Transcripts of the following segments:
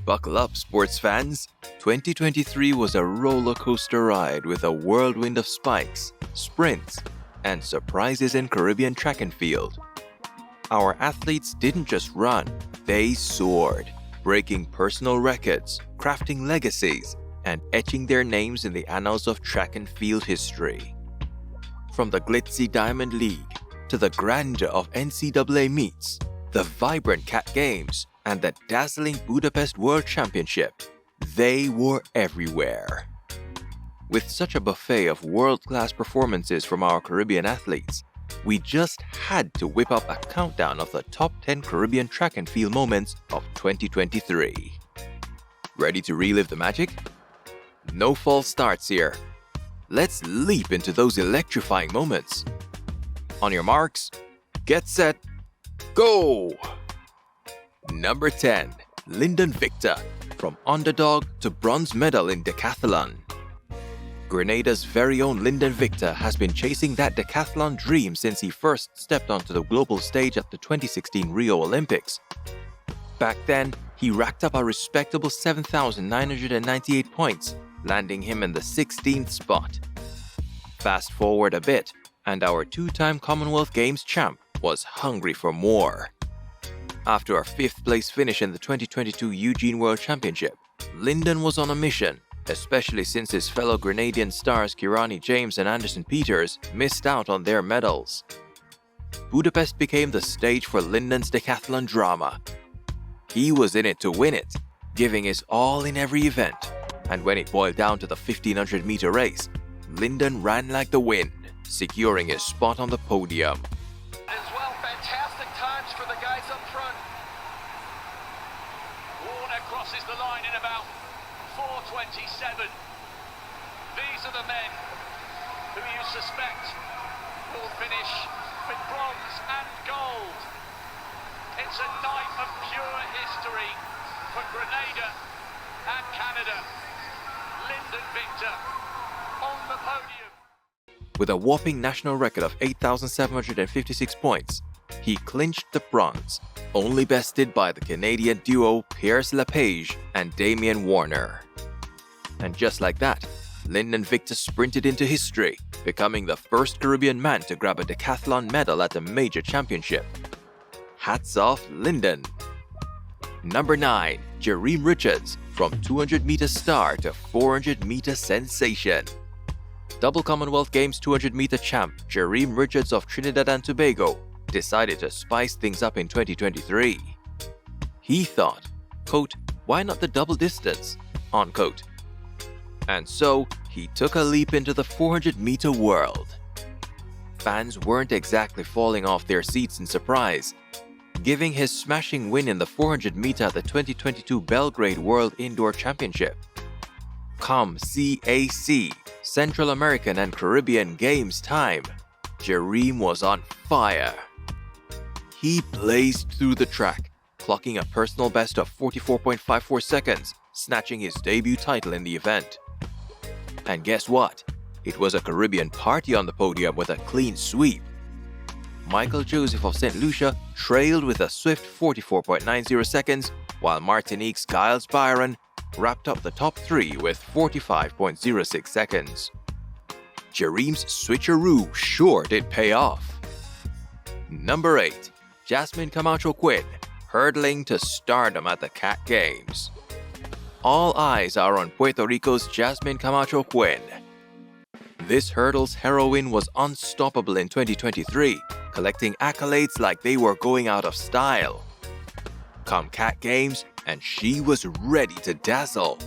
Buckle up, sports fans! 2023 was a roller coaster ride with a whirlwind of spikes, sprints, and surprises in Caribbean track and field. Our athletes didn't just run, they soared, breaking personal records, crafting legacies, and etching their names in the annals of track and field history. From the glitzy Diamond League to the grandeur of NCAA meets, the vibrant CAC Games, and the dazzling Budapest World Championship, they were everywhere. With such a buffet of world-class performances from our Caribbean athletes, we just had to whip up a countdown of the top 10 Caribbean track and field moments of 2023. Ready to relive the magic? No false starts here. Let's leap into those electrifying moments. On your marks, get set, go! Number 10. Lindon Victor, from Underdog to bronze medal in Decathlon. Grenada's very own Lindon Victor has been chasing that decathlon dream since he first stepped onto the global stage at the 2016 Rio Olympics. Back then, he racked up a respectable 7,998 points, landing him in the 16th spot. Fast forward a bit, and our two-time Commonwealth Games champ was hungry for more. After a 5th place finish in the 2022 Eugene World Championship, Lindon was on a mission, especially since his fellow Grenadian stars Kirani James and Anderson Peters missed out on their medals. Budapest became the stage for Lindon's decathlon drama. He was in it to win it, giving his all in every event, and when it boiled down to the 1500-meter race, Lindon ran like the wind, securing his spot on the podium. As well, fantastic times for the guys up front. Warner crosses the line in about 4:27. These are the men who you suspect will finish with bronze and gold. It's a night of pure history for Grenada and Canada. Lindon Victor on the podium. With a whopping national record of 8,756 points, he clinched the bronze, only bested by the Canadian duo Pierce Lepage and Damian Warner. And just like that, Lindon Victor sprinted into history, becoming the first Caribbean man to grab a decathlon medal at a major championship. Hats off, Lindon! Number 9. Jereem Richards, from 200-meter star to 400-meter sensation. Double Commonwealth Games 200-meter champ Jirie Richards of Trinidad and Tobago decided to spice things up in 2023. He thought, quote, "Why not the double distance?" unquote. And so, he took a leap into the 400-meter world. Fans weren't exactly falling off their seats in surprise, giving his smashing win in the 400-meter at the 2022 Belgrade World Indoor Championship. Come CAC, Central American and Caribbean Games time, Jereem was on fire. He blazed through the track, clocking a personal best of 44.54 seconds, snatching his debut title in the event. And guess what? It was a Caribbean party on the podium with a clean sweep. Michael Joseph of St. Lucia trailed with a swift 44.90 seconds, while Martinique's Giles Byron wrapped up the top 3 with 45.06 seconds. Jereem's switcheroo sure did pay off. Number 8. Jasmine Camacho-Quinn, hurdling to stardom at the CAC Games. All eyes are on Puerto Rico's Jasmine Camacho-Quinn. This hurdle's heroine was unstoppable in 2023, collecting accolades like they were going out of style. Come CAC Games, and she was ready to dazzle.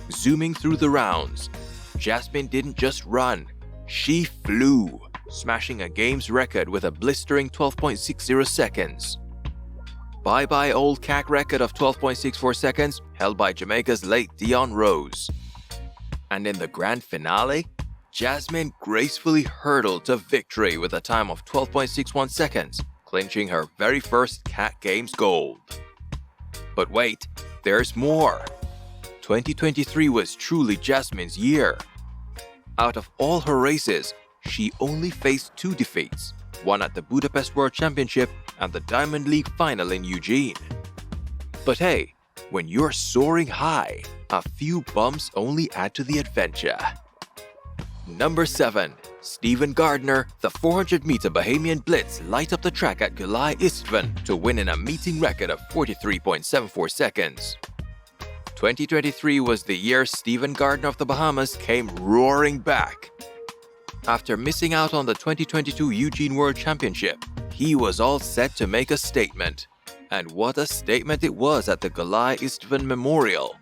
Zooming through the rounds, Jasmine didn't just run, she flew, smashing a games record with a blistering 12.60 seconds. Bye-bye old CAC record of 12.64 seconds held by Jamaica's late Dion Rose. And in the grand finale, Jasmine gracefully hurdled to victory with a time of 12.61 seconds, clinching her very first CAC Games gold. But wait, there's more. 2023 was truly Jasmine's year. Out of all her races, she only faced 2 defeats, one at the Budapest World Championship and the Diamond League final in Eugene. But hey, When you're soaring high, a few bumps only add to the adventure. Number 7. Stephen Gardiner, the 400-meter Bahamian Blitz light up the track at Gyulai István to win in a meeting record of 43.74 seconds. 2023 was the year Stephen Gardiner of the Bahamas came roaring back. After missing out on the 2022 Eugene World Championship, he was all set to make a statement. And what a statement it was at the Gyulai István Memorial.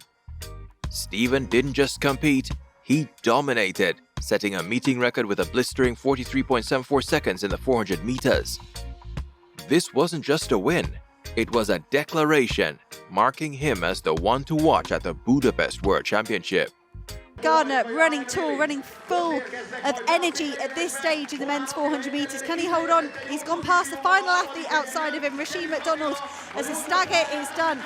Stephen didn't just compete, he dominated, setting a meeting record with a blistering 43.74 seconds in the 400 meters. This wasn't just a win, it was a declaration, marking him as the one to watch at the Budapest World Championship. Gardiner running tall, running full of energy at this stage in the men's 400 metres. Can he hold on? He's gone past the final athlete outside of him, Rasheed McDonald, as the stagger is done.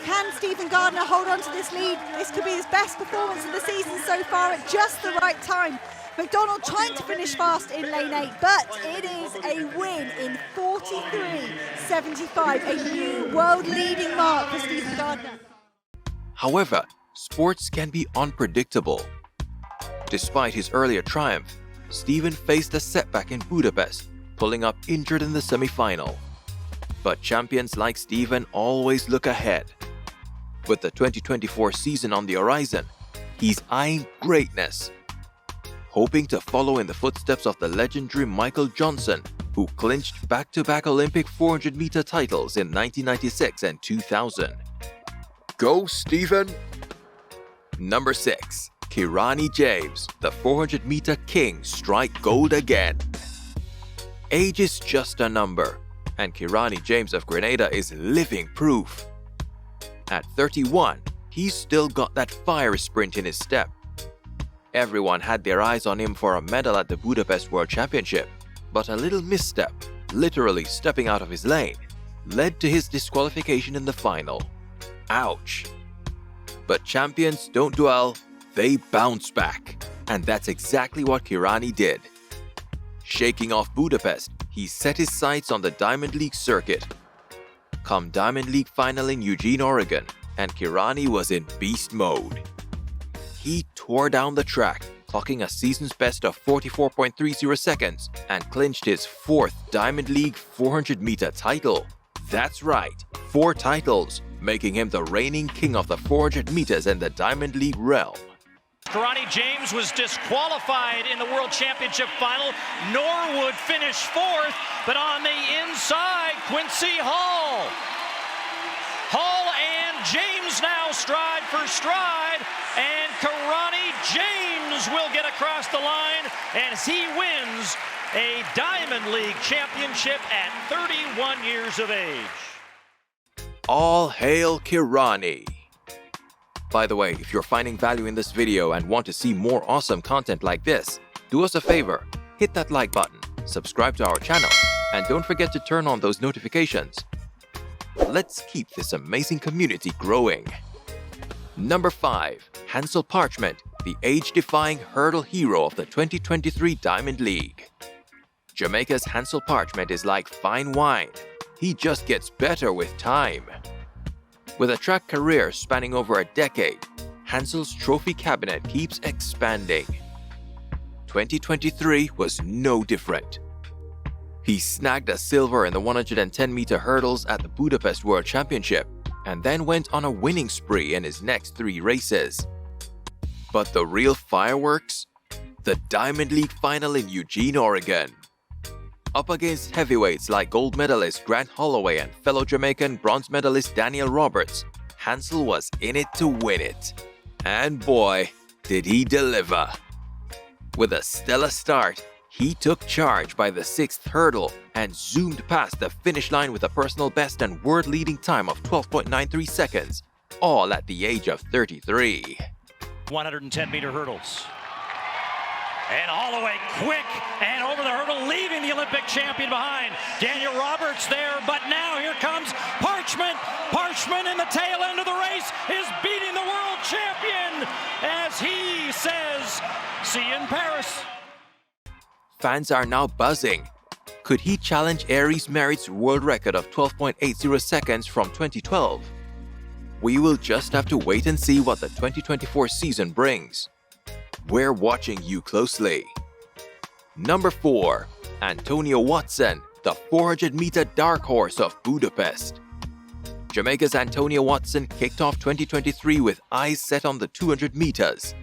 Can Stephen Gardiner hold on to this lead? This could be his best performance of the season so far at just the right time. McDonald trying to finish fast in lane 8, but it is a win in 43.75, a new world-leading mark for Stephen Gardiner. However, sports can be unpredictable. Despite his earlier triumph, Stephen faced a setback in Budapest, pulling up injured in the semi-final. But champions like Stephen always look ahead. With the 2024 season on the horizon, he's eyeing greatness, hoping to follow in the footsteps of the legendary Michael Johnson, who clinched back-to-back Olympic 400-meter titles in 1996 and 2000. Go, Stephen! Number 6. Kirani James, the 400-meter king, strike gold again. Age is just a number, and Kirani James of Grenada is living proof. At 31, he's still got that fire sprint in his step. Everyone had their eyes on him for a medal at the Budapest World Championship, but a little misstep, literally stepping out of his lane, led to his disqualification in the final. Ouch! But champions don't dwell, they bounce back. And that's exactly what Kirani did. Shaking off Budapest, he set his sights on the Diamond League circuit. Come Diamond League final in Eugene, Oregon, and Kirani was in beast mode. He tore down the track, clocking a season's best of 44.30 seconds and clinched his 4th Diamond League 400-meter title. That's right, 4 titles, making him the reigning king of the 400 meters in the Diamond League realm. Kirani James was disqualified in the World Championship final. Norwood finished 4th, but on the inside, Quincy Hall. Hall and James now stride for stride, and Kirani James will get across the line as he wins a Diamond League championship at 31 years of age. All hail Kirani! By the way, if you're finding value in this video and want to see more awesome content like this, do us a favor, hit that like button, subscribe to our channel, and don't forget to turn on those notifications. Let's keep this amazing community growing. Number 5. Hansle Parchment, the age-defying hurdle hero of the 2023 Diamond League. Jamaica's Hansle Parchment is like fine wine. He just gets better with time. With a track career spanning over a decade, Hansle's trophy cabinet keeps expanding. 2023 was no different. He snagged a silver in the 110-meter hurdles at the Budapest World Championship and then went on a winning spree in his next 3 races. But the real fireworks? The Diamond League final in Eugene, Oregon. Up against heavyweights like gold medalist Grant Holloway and fellow Jamaican bronze medalist Danielle Roberts, Hansle was in it to win it. And boy, did he deliver. With a stellar start, he took charge by the 6th hurdle and zoomed past the finish line with a personal best and world-leading time of 12.93 seconds, all at the age of 33. 110-meter hurdles. And Holloway quick and over the hurdle, leaving the Olympic champion behind. Danielle Roberts there, but now here comes Parchment. Parchment in the tail end of the race is beating the world champion as he says, see you in Paris. Fans are now buzzing. Could he challenge J-irie's merits world record of 12.80 seconds from 2012? We will just have to wait and see what the 2024 season brings. We're watching you closely. Number 4. Antonio Watson, the 400-meter dark horse of Budapest. Jamaica's Antonio Watson kicked off 2023 with eyes set on the 200 meters.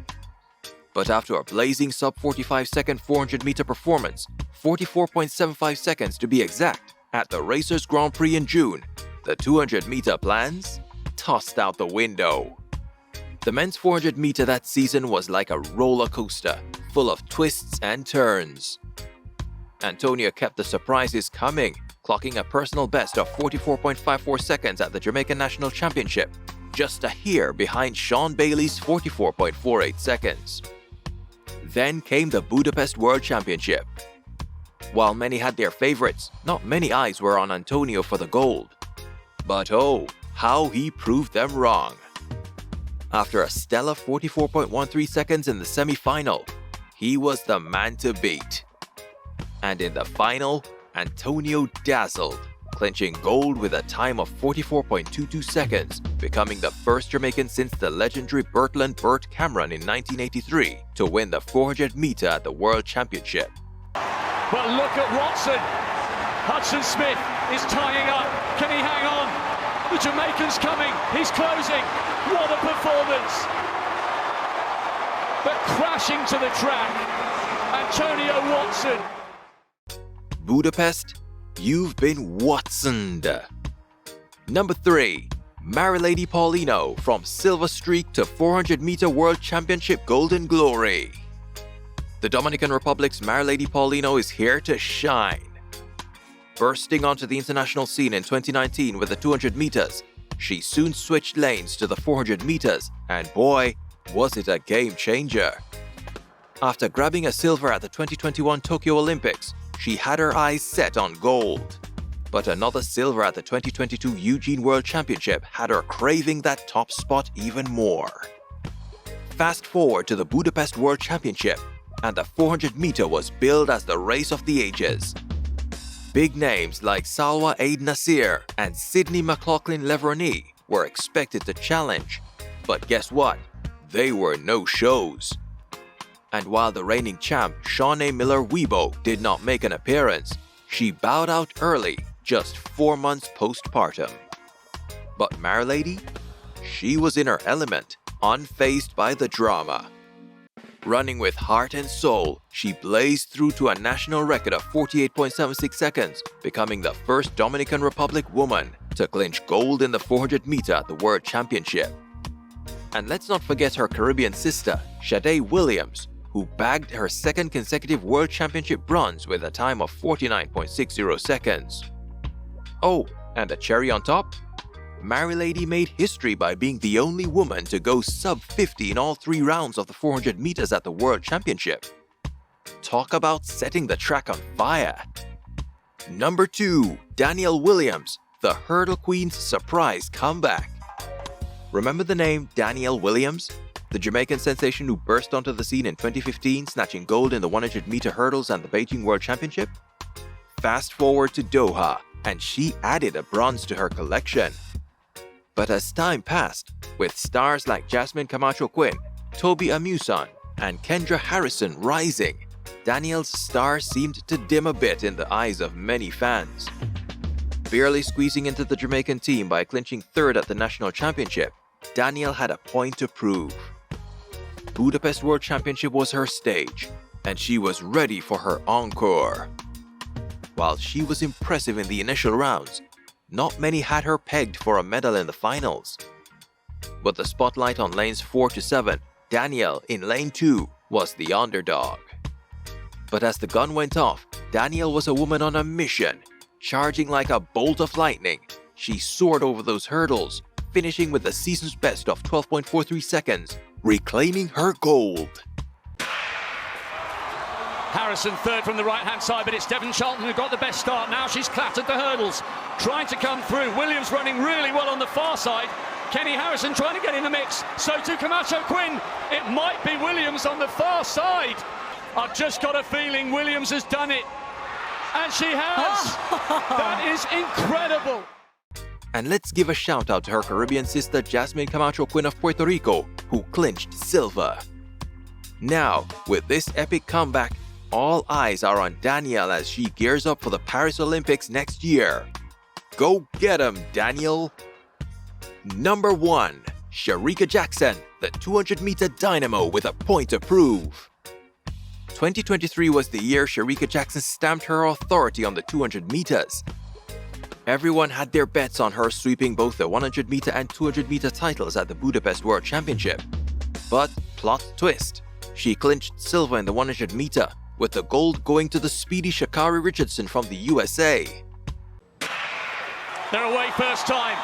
But after a blazing sub-45-second 400-meter performance, 44.75 seconds to be exact, at the Racers Grand Prix in June, the 200-meter plans tossed out the window. The men's 400-meter that season was like a roller coaster, full of twists and turns. Antonio kept the surprises coming, clocking a personal best of 44.54 seconds at the Jamaican National Championship, just a hair behind Sean Bailey's 44.48 seconds. Then came the Budapest World Championship. While many had their favorites, not many eyes were on Antonio for the gold. But oh, how he proved them wrong. After a stellar 44.13 seconds in the semi-final, he was the man to beat. And in the final, Antonio dazzled, clinching gold with a time of 44.22 seconds, becoming the first Jamaican since the legendary Bertland Bert Cameron in 1983 to win the 400 meter at the World Championship. But look at Watson. Hudson Smith is tying up. Can he hang on? The Jamaican's coming. He's closing. What a performance. But crashing to the track, Antonio Watson. Budapest, you've been Watsoned. Number 3. Marileidy Paulino, from silver streak to 400-meter World Championship golden glory. The Dominican Republic's Marileidy Paulino is here to shine. Bursting onto the international scene in 2019 with the 200 meters, she soon switched lanes to the 400 meters, and boy, was it a game changer. After grabbing a silver at the 2021 Tokyo Olympics, she had her eyes set on gold. But another silver at the 2022 Eugene World Championship had her craving that top spot even more. Fast forward to the Budapest World Championship, and the 400-meter was billed as the race of the ages. Big names like Salwa Aid Nasir and Sydney McLaughlin-Leverny were expected to challenge, but guess what? They were no-shows. And while the reigning champ Shawnee Miller-Weibo did not make an appearance, she bowed out early, just 4 months postpartum. But Marileidy? She was in her element, unfazed by the drama. Running with heart and soul, she blazed through to a national record of 48.76 seconds, becoming the first Dominican Republic woman to clinch gold in the 400 meter at the World Championship. And let's not forget her Caribbean sister, Shade Williams, who bagged her second consecutive World Championship bronze with a time of 49.60 seconds. Oh, and the cherry on top? Marileidy made history by being the only woman to go sub-50 in all 3 rounds of the 400 meters at the World Championship. Talk about setting the track on fire. Number 2. Danielle Williams, the hurdle queen's surprise comeback. Remember the name Danielle Williams? The Jamaican sensation who burst onto the scene in 2015, snatching gold in the 100-meter hurdles and the Beijing World Championship? Fast forward to Doha, and she added a bronze to her collection. But as time passed, with stars like Jasmine Camacho-Quinn, Toby Amuson, and Kendra Harrison rising, Danielle's star seemed to dim a bit in the eyes of many fans. Barely squeezing into the Jamaican team by clinching 3rd at the National Championship, Danielle had a point to prove. Budapest World Championship was her stage, and she was ready for her encore. While she was impressive in the initial rounds, not many had her pegged for a medal in the finals. But the spotlight on lanes 4 to 7, Danielle in lane 2 was the underdog. But as the gun went off, Danielle was a woman on a mission. Charging like a bolt of lightning, she soared over those hurdles, finishing with the season's best of 12.43 seconds, reclaiming her gold. Harrison 3rd from the right-hand side, but it's Devon Charlton who got the best start. Now she's clattered the hurdles, trying to come through. Williams running really well on the far side. Kenny Harrison trying to get in the mix. So too Camacho-Quinn. It might be Williams on the far side. I've just got a feeling Williams has done it. And she has. That is incredible. And let's give a shout out to her Caribbean sister Jasmine Camacho-Quinn of Puerto Rico, who clinched silver. Now, with this epic comeback, all eyes are on Danielle as she gears up for the Paris Olympics next year. Go get 'em, Danielle! Number 1. Shericka Jackson, the 200-meter Dynamo with a point to prove. 2023 was the year Shericka Jackson stamped her authority on the 200 meters. Everyone had their bets on her sweeping both the 100-meter and 200-meter titles at the Budapest World Championship. But, plot twist, she clinched silver in the 100-meter, with the gold going to the speedy Jirie Richardson from the USA. They're away first time.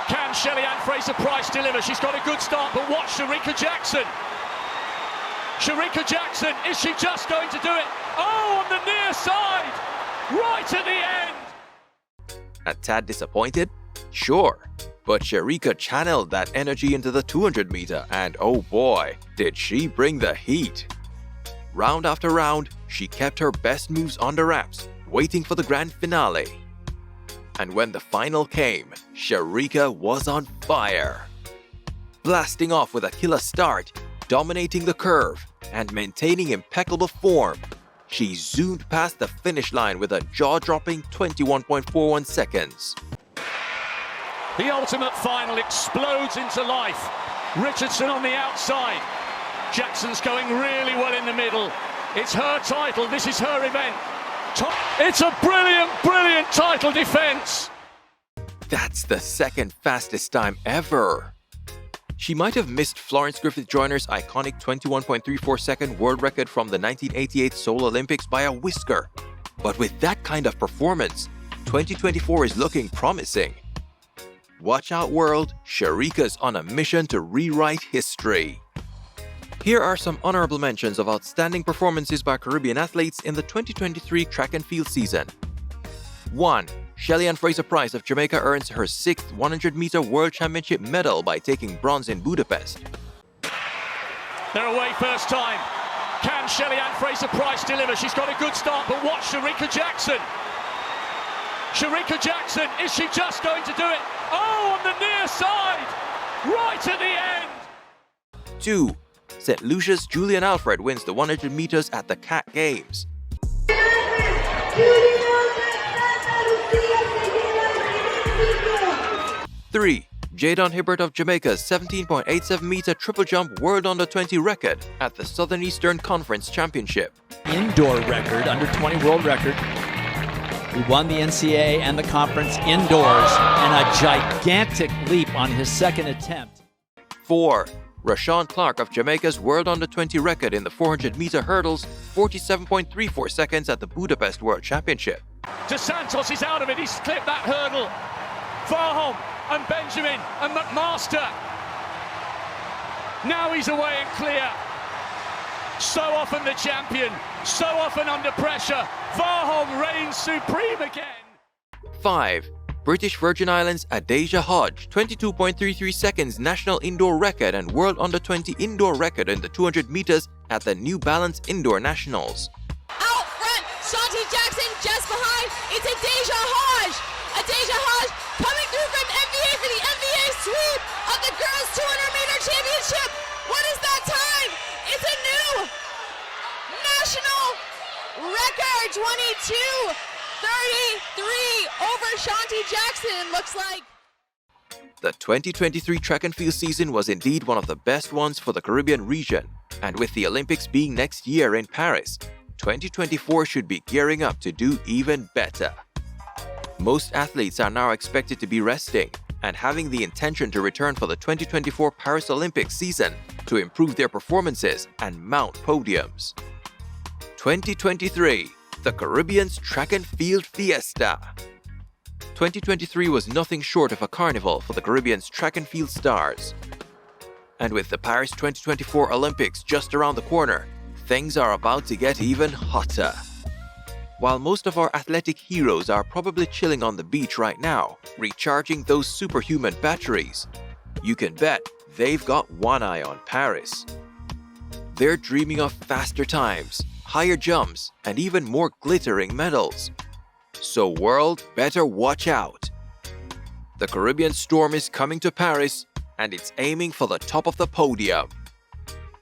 Can Shelly-Ann Fraser-Pryce deliver? She's got a good start, but watch Shericka Jackson. Shericka Jackson, is she just going to do it? Oh, on the near side! Right at the end! A tad disappointed? Sure. But Shericka channeled that energy into the 200-meter, and oh boy, did she bring the heat. Round after round, she kept her best moves on the wraps, waiting for the grand finale. And when the final came, Shericka was on fire. Blasting off with a killer start, dominating the curve, and maintaining impeccable form, she zoomed past the finish line with a jaw-dropping 21.41 seconds. The ultimate final explodes into life. Richardson on the outside. Jackson's going really well in the middle. It's her title, this is her event. It's a brilliant, brilliant title defense. That's the second fastest time ever. She might have missed Florence Griffith Joyner's iconic 21.34 second world record from the 1988 Seoul Olympics by a whisker. But with that kind of performance, 2024 is looking promising. Watch out, world, Shericka's on a mission to rewrite history. Here are some honorable mentions of outstanding performances by Caribbean athletes in the 2023 track and field season. 1. Shelly-Ann Fraser-Pryce of Jamaica earns her 6th 100-meter World Championship medal by taking bronze in Budapest. They're away first time. Can Shelly-Ann Fraser-Pryce deliver? She's got a good start, but watch Shericka Jackson. Shericka Jackson, is she just going to do it? Oh, on the near side! Right at the end! 2. St. Lucia's Julian Alfred wins the 100 meters at the CAC Games. 3. Jadon Hibbert of Jamaica's 17.87 meter triple jump world under 20 record at the Southern Eastern Conference Championship. Indoor record, under 20 world record. He won the NCAA and the conference indoors, and a gigantic leap on his second attempt. 4. Rashawn Clark of Jamaica's world under 20 record in the 400 meter hurdles, 47.34 seconds at the Budapest World Championship. De Santos is out of it, he's clipped that hurdle. Farholm and Benjamin and McMaster. Now he's away and clear. So often the champion, so often under pressure. Farholm reigns supreme again. 5. British Virgin Islands Adasia Hodge, 22.33 seconds national indoor record and world under 20 indoor record in the 200 meters at the New Balance Indoor Nationals. Out front, Shanti Jackson just behind, it's Adasia Hodge. Adasia Hodge coming through from NBA for the NBA sweep of the girls 200-meter championship. What is that time? It's a new national record, 22:33 over Shanti Jackson, looks like. The 2023 track and field season was indeed one of the best ones for the Caribbean region, and with the Olympics being next year in Paris, 2024 should be gearing up to do even better. Most athletes are now expected to be resting and having the intention to return for the 2024 Paris Olympics season to improve their performances and mount podiums. 2023, the Caribbean's track and field fiesta. 2023 was nothing short of a carnival for the Caribbean's track and field stars. And with the Paris 2024 Olympics just around the corner, things are about to get even hotter. While most of our athletic heroes are probably chilling on the beach right now, recharging those superhuman batteries, you can bet they've got one eye on Paris. They're dreaming of faster times, higher jumps, and even more glittering medals. So world, better watch out. The Caribbean Storm is coming to Paris, and it's aiming for the top of the podium.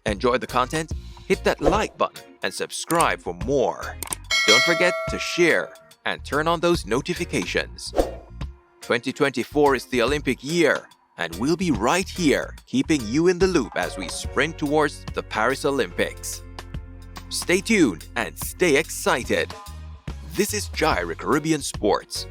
Enjoy the content? Hit that like button and subscribe for more. Don't forget to share and turn on those notifications. 2024 is the Olympic year, and we'll be right here keeping you in the loop as we sprint towards the Paris Olympics. Stay tuned and stay excited. This is Jirie Caribbean Sports